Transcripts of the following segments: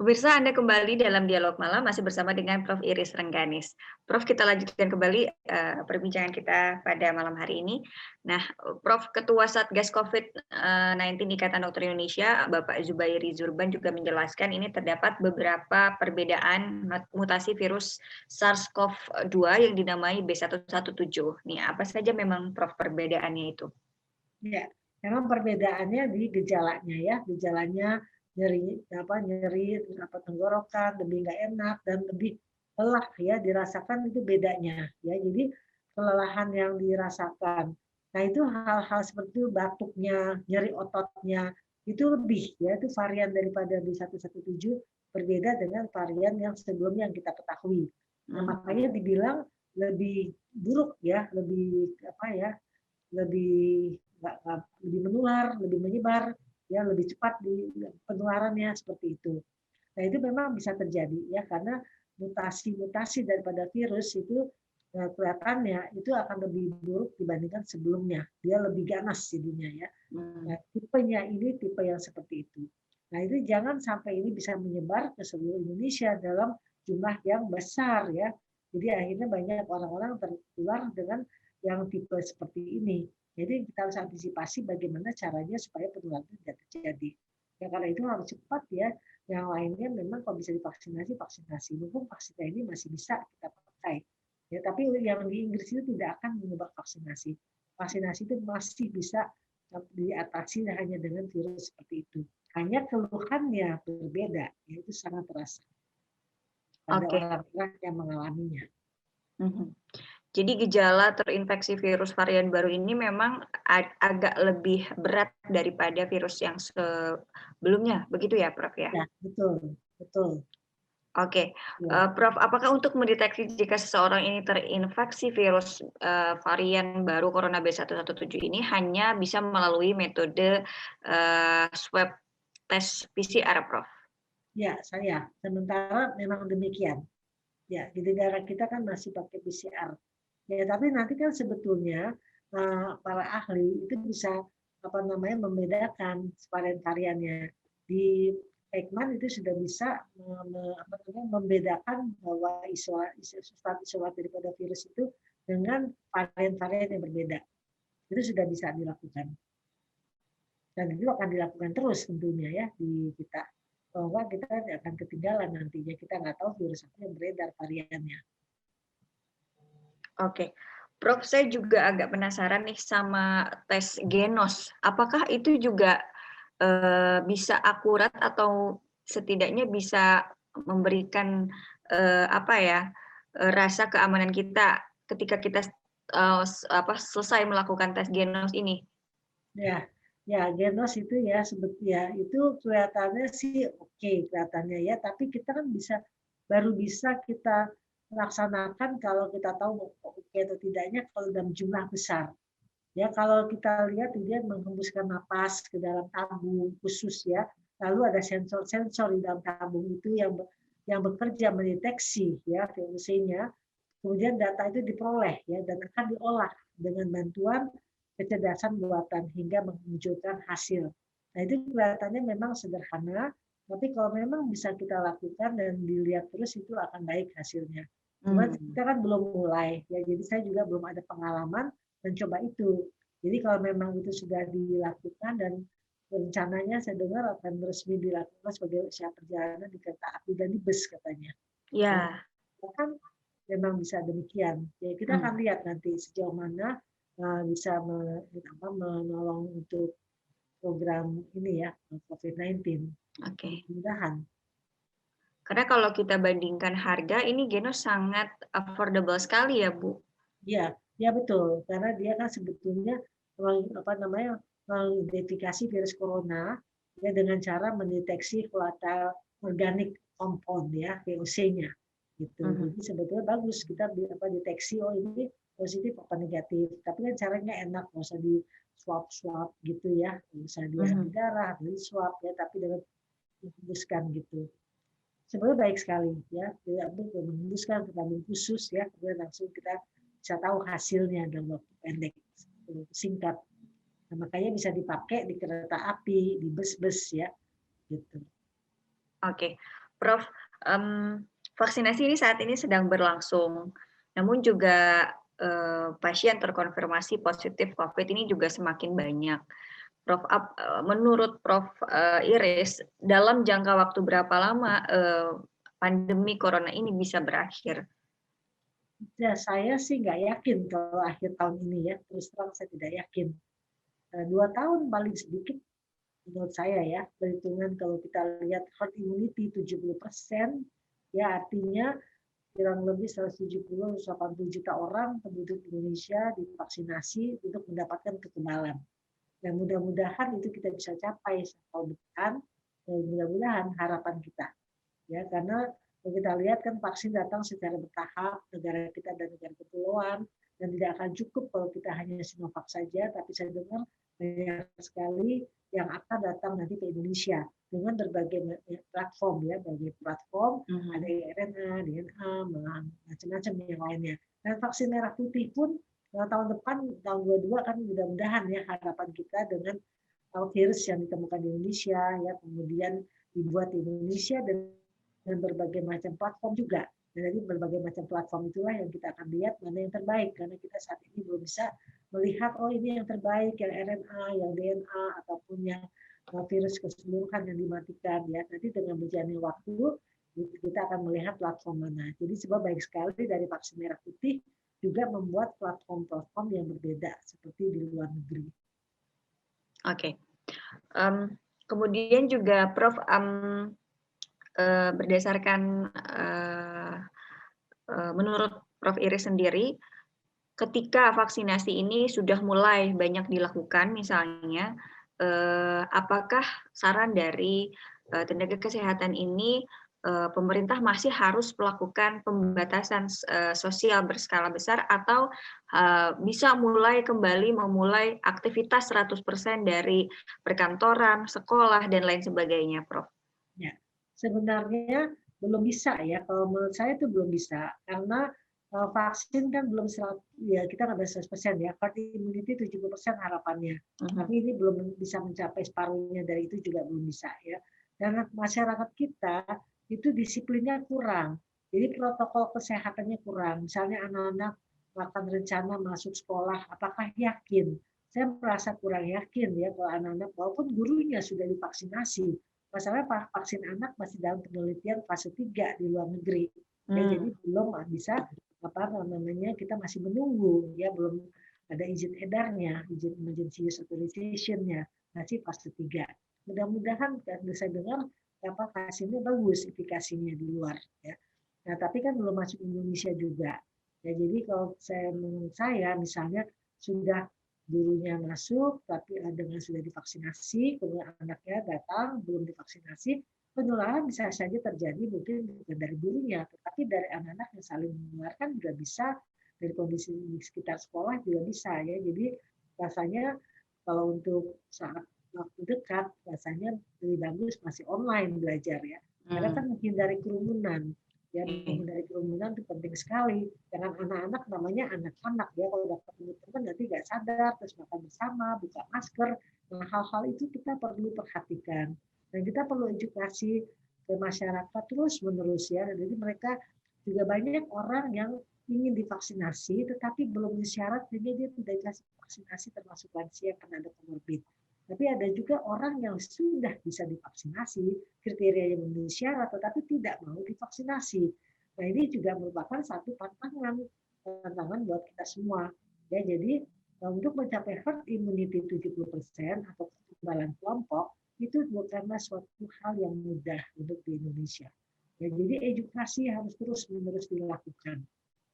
Pemirsa, Anda kembali dalam dialog malam masih bersama dengan Prof. Iris Rengganis. Prof, kita lanjutkan kembali perbincangan kita pada malam hari ini. Nah, Prof, Ketua Satgas COVID-19 Ikatan Dokter Indonesia, Bapak Zubairi Zurban juga menjelaskan ini terdapat beberapa perbedaan mutasi virus SARS-CoV-2 yang dinamai B117. Nih, apa saja memang Prof perbedaannya itu? Ya, memang perbedaannya di gejalanya ya, gejalanya nyeri tenggorokan, lebih nggak enak dan lebih lelah ya dirasakan itu bedanya ya. Jadi kelelahan yang dirasakan. Nah, itu hal-hal seperti itu, batuknya, nyeri ototnya itu lebih ya, itu varian daripada B117 berbeda dengan varian yang sebelumnya yang kita ketahui. Nah, makanya dibilang lebih buruk ya, lebih lebih lebih menular, lebih menyebar, ya lebih cepat di penularannya seperti itu. Nah, itu memang bisa terjadi ya karena mutasi-mutasi daripada virus itu kelihatannya itu akan lebih buruk dibandingkan sebelumnya. Dia lebih ganas jadinya ya. Nah, tipenya ini tipe yang seperti itu. Nah, itu jangan sampai ini bisa menyebar ke seluruh Indonesia dalam jumlah yang besar ya. Jadi akhirnya banyak orang-orang tertular dengan yang tipe seperti ini. Jadi kita harus antisipasi bagaimana caranya supaya penularan tidak terjadi. Ya karena itu harus cepat ya. Yang lainnya memang kalau bisa divaksinasi, vaksinasi. Mumpung vaksinnya ini masih bisa kita pakai. Ya, tapi yang di Inggris itu tidak akan mengubah vaksinasi. Vaksinasi itu masih bisa diatasi hanya dengan virus seperti itu. Hanya keluhannya berbeda, yaitu sangat terasa pada orang-orang yang mengalaminya. Jadi gejala terinfeksi virus varian baru ini memang agak lebih berat daripada virus yang sebelumnya, begitu ya, Prof ya? Ya, betul, betul. Oke, Prof, apakah untuk mendeteksi jika seseorang ini terinfeksi virus varian baru Corona B117 ini hanya bisa melalui metode swab tes PCR, Prof? Ya, sementara memang demikian. Ya, di negara kita kan masih pakai PCR. Ya, tapi nanti kan sebetulnya para ahli itu bisa membedakan varian-variannya. Di Ekman itu sudah bisa membedakan bahwa isolat daripada virus itu dengan varian-varian yang berbeda. Itu sudah bisa dilakukan. Dan itu akan dilakukan terus tentunya ya di kita. Bahwa kita akan ketinggalan nantinya. Kita nggak tahu virus apa yang beredar variannya. Oke, Prof, saya juga agak penasaran nih sama tes genos. Apakah itu juga bisa akurat atau setidaknya bisa memberikan rasa keamanan kita ketika kita selesai melakukan tes genos ini? Ya, genos itu ya sebetulnya itu kelihatannya sih oke kelihatannya ya, tapi kita kan baru bisa kita laksanakan kalau kita tahu oke atau tidaknya kalau dalam jumlah besar. Ya, kalau kita lihat dia menghembuskan napas ke dalam tabung khusus ya. Lalu ada sensor-sensor di dalam tabung itu yang bekerja mendeteksi ya VOC-nya. Kemudian data itu diperoleh ya dan akan diolah dengan bantuan kecerdasan buatan hingga memunculkan hasil. Nah, itu kelihatannya memang sederhana, tapi kalau memang bisa kita lakukan dan dilihat terus itu akan baik hasilnya. Cuma kita kan belum mulai ya, jadi saya juga belum ada pengalaman mencoba itu. Jadi kalau memang itu sudah dilakukan dan rencananya saya dengar akan resmi dilakukan sebagai usaha perjalanan di kereta api dan di bus katanya. Ya. Kan memang bisa demikian. Ya, kita akan lihat nanti sejauh mana bisa menolong untuk program ini ya COVID-19. Oke. Mudah-mudahan. Karena kalau kita bandingkan harga, ini genos sangat affordable sekali ya, Bu. Iya, ya betul. Karena dia kan sebetulnya mengidentifikasi virus corona ya dengan cara mendeteksi volatile organic compound ya VOC-nya. Gitu. Jadi sebetulnya bagus kita deteksi ini positif apa negatif. Tapi kan caranya enak, nggak usah di swab gitu ya, nggak usah diambil darah, di swab ya, tapi dengan menghembuskan gitu. Sebenarnya baik sekali ya, tidak perlu menghembuskan ke tabung khusus ya, kemudian langsung kita bisa tahu hasilnya dalam waktu pendek, singkat. Nah, makanya bisa dipakai di kereta api, di bus-bus ya, gitu. Oke, Prof, vaksinasi ini saat ini sedang berlangsung, namun juga, pasien terkonfirmasi positif COVID ini juga semakin banyak. Menurut Prof, Iris, dalam jangka waktu berapa lama, pandemi corona ini bisa berakhir? Ya, saya sih nggak yakin kalau akhir tahun ini ya, terus terang saya tidak yakin. 2 tahun paling sedikit menurut saya ya, perhitungan kalau kita lihat herd immunity 70%, ya artinya kurang lebih 170-180 juta orang penduduk Indonesia divaksinasi untuk mendapatkan kekebalan. Dan mudah-mudahan itu kita bisa capai tahun depan, dan mudah-mudahan harapan kita. Ya, karena kalau kita lihat kan vaksin datang secara bertahap, negara kita dan negara kepulauan, dan tidak akan cukup kalau kita hanya Sinovac saja, tapi saya dengar banyak sekali yang akan datang nanti ke Indonesia dengan berbagai platform ya, berbagai platform, ada RNA, DNA, macam-macam yang lainnya. Dan vaksin merah putih pun tahun depan, tahun 22 kan mudah-mudahan ya harapan kita dengan virus yang ditemukan di Indonesia, ya kemudian dibuat di Indonesia dan berbagai macam platform juga. Dan dari berbagai macam platform itulah yang kita akan lihat mana yang terbaik, karena kita saat ini belum bisa melihat oh ini yang terbaik, yang RNA, yang DNA, ataupun yang virus keseluruhan yang dimatikan. Ya, nanti dengan berjalannya waktu kita akan melihat platform mana. Jadi sebab baik sekali dari vaksin merah putih juga membuat platform-platform yang berbeda seperti di luar negeri. Oke. Kemudian juga Prof, berdasarkan menurut Prof Iris sendiri, ketika vaksinasi ini sudah mulai banyak dilakukan misalnya, apakah saran dari tenaga kesehatan ini pemerintah masih harus melakukan pembatasan sosial berskala besar atau bisa memulai aktivitas 100% dari perkantoran, sekolah, dan lain sebagainya, Prof? Ya, sebenarnya belum bisa ya. Kalau menurut saya itu belum bisa karena vaksin kan belum ya kita nggak bisa 100% ya. Herd immunity 70% harapannya. Tapi ini belum bisa mencapai separuhnya dari itu juga belum bisa ya. Dan masyarakat kita itu disiplinnya kurang. Jadi protokol kesehatannya kurang. Misalnya anak-anak akan rencana masuk sekolah, apakah yakin? Saya merasa kurang yakin ya kalau anak-anak walaupun gurunya sudah divaksinasi, masalahnya vaksin anak masih dalam penelitian fase 3 di luar negeri. Ya, jadi belum bisa kita masih menunggu ya, belum ada izin edarnya, izin emergency use authorization-nya, masih fase 3. Mudah-mudahan saya dengar hasilnya bagus efikasinya di luar ya. Nah, tapi kan belum masuk Indonesia juga. Ya, jadi kalau menurut saya misalnya sudah gurunya masuk, tapi dengan sudah divaksinasi, kemudian anaknya datang belum divaksinasi, penularan bisa saja terjadi mungkin bukan dari gurunya, tetapi dari anak-anak yang saling menularkan juga bisa, dari kondisi di sekitar sekolah juga bisa ya. Jadi rasanya kalau untuk saat waktu dekat, rasanya lebih bagus masih online belajar ya. Karena kan menghindari kerumunan. Ya, menghindari kerumunan itu penting sekali. Jangan anak-anak namanya anak-anak ya, kalau udah ketemu teman nanti nggak sadar terus makan bersama, buka masker. Nah, hal-hal itu kita perlu perhatikan dan kita perlu edukasi ke masyarakat terus menerus ya. Jadi mereka juga banyak orang yang ingin divaksinasi tetapi belum syarat sehingga dia tidak dikasih vaksinasi, termasuk lansia karena ada komorbid. Tapi ada juga orang yang sudah bisa divaksinasi, kriteria yang memenuhi syarat, tetapi tidak mau divaksinasi. Nah, ini juga merupakan satu tantangan buat kita semua. Ya, jadi untuk mencapai herd immunity 70% atau kekebalan kelompok, itu bukanlah suatu hal yang mudah untuk di Indonesia. Ya, jadi edukasi harus terus-menerus dilakukan.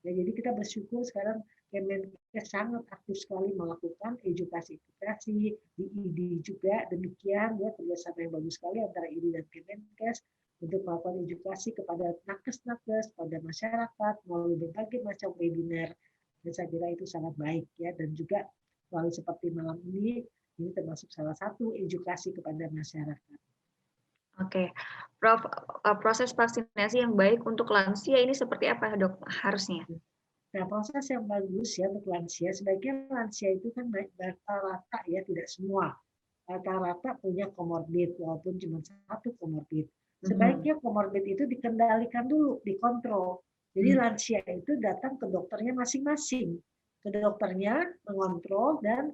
Ya, jadi kita bersyukur sekarang Kemenkes sangat aktif sekali melakukan edukasi di ID juga demikian ya, kerjasama yang bagus sekali antara ID dan Kemenkes untuk melakukan edukasi kepada nakes-nakes, pada masyarakat melalui berbagai macam webinar. Dan saya kira itu sangat baik ya, dan juga melalui seperti malam ini termasuk salah satu edukasi kepada masyarakat. Oke, Prof, proses vaksinasi yang baik untuk lansia ini seperti apa, Dok, harusnya? Nah, proses yang bagus ya untuk lansia, sebaiknya lansia itu kan rata-rata ya, tidak semua. Rata-rata punya komorbid, walaupun cuma satu komorbid. Sebaiknya komorbid itu dikendalikan dulu, dikontrol. Jadi lansia itu datang ke dokternya masing-masing. Ke dokternya mengontrol dan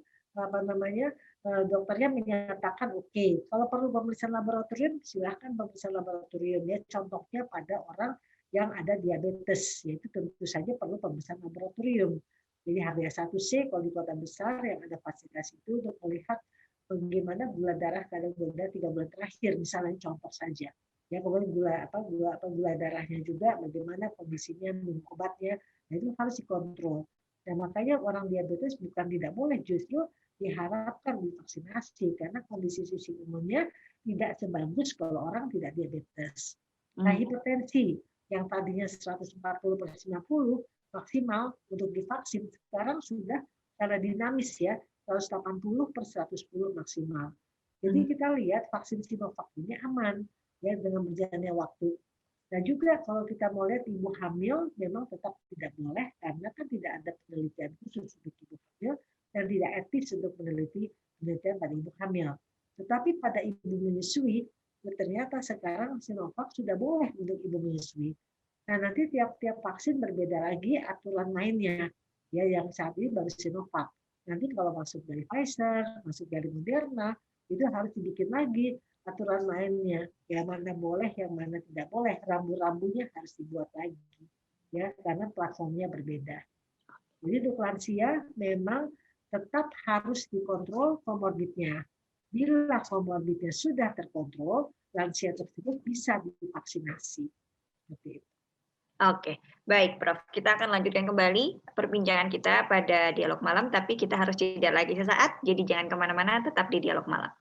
dokternya menyatakan oke. Kalau perlu pemeriksaan laboratorium, silahkan pemeriksaan laboratorium. Ya, contohnya pada orang yang ada diabetes, yaitu tentu saja perlu pemeriksaan laboratorium. Jadi HbA1c kalau di kota besar yang ada fasilitas itu untuk melihat bagaimana gula darah kadar gula 3 bulan terakhir, misalnya contoh saja. Ya, kemudian gula darahnya juga bagaimana kondisinya, minum obatnya, nah itu harus dikontrol. Dan makanya orang diabetes bukan tidak boleh, justru diharapkan divaksinasi karena kondisi sistem imunnya tidak sebagus kalau orang tidak diabetes. Nah, hipertensi yang tadinya 140/90 maksimal untuk divaksin sekarang sudah karena dinamis ya 180/110 maksimal. Jadi kita lihat vaksin Sinovac ini aman ya dengan berjalannya waktu. Dan juga kalau kita mau lihat ibu hamil memang tetap tidak boleh karena kan tidak ada penelitian khusus untuk ibu hamil dan tidak etis untuk penelitian pada ibu hamil. Tetapi pada ibu menyusui ternyata sekarang Sinovac sudah boleh untuk ibu menyusui. Nah, nanti tiap-tiap vaksin berbeda lagi aturan mainnya. Ya, yang saat ini baru Sinovac. Nanti kalau masuk dari Pfizer, masuk dari Moderna, itu harus dibikin lagi aturan mainnya. Yang mana boleh, yang mana tidak boleh. Rambu-rambunya harus dibuat lagi. Ya, karena platformnya berbeda. Jadi untuk lansia memang tetap harus dikontrol komorbidnya. Bila komorbidnya sudah terkontrol, lansia tersebut bisa divaksinasi. Seperti itu. Oke, baik Prof. Kita akan lanjutkan kembali perbincangan kita pada dialog malam, tapi kita harus jeda lagi sesaat, jadi jangan kemana-mana, tetap di dialog malam.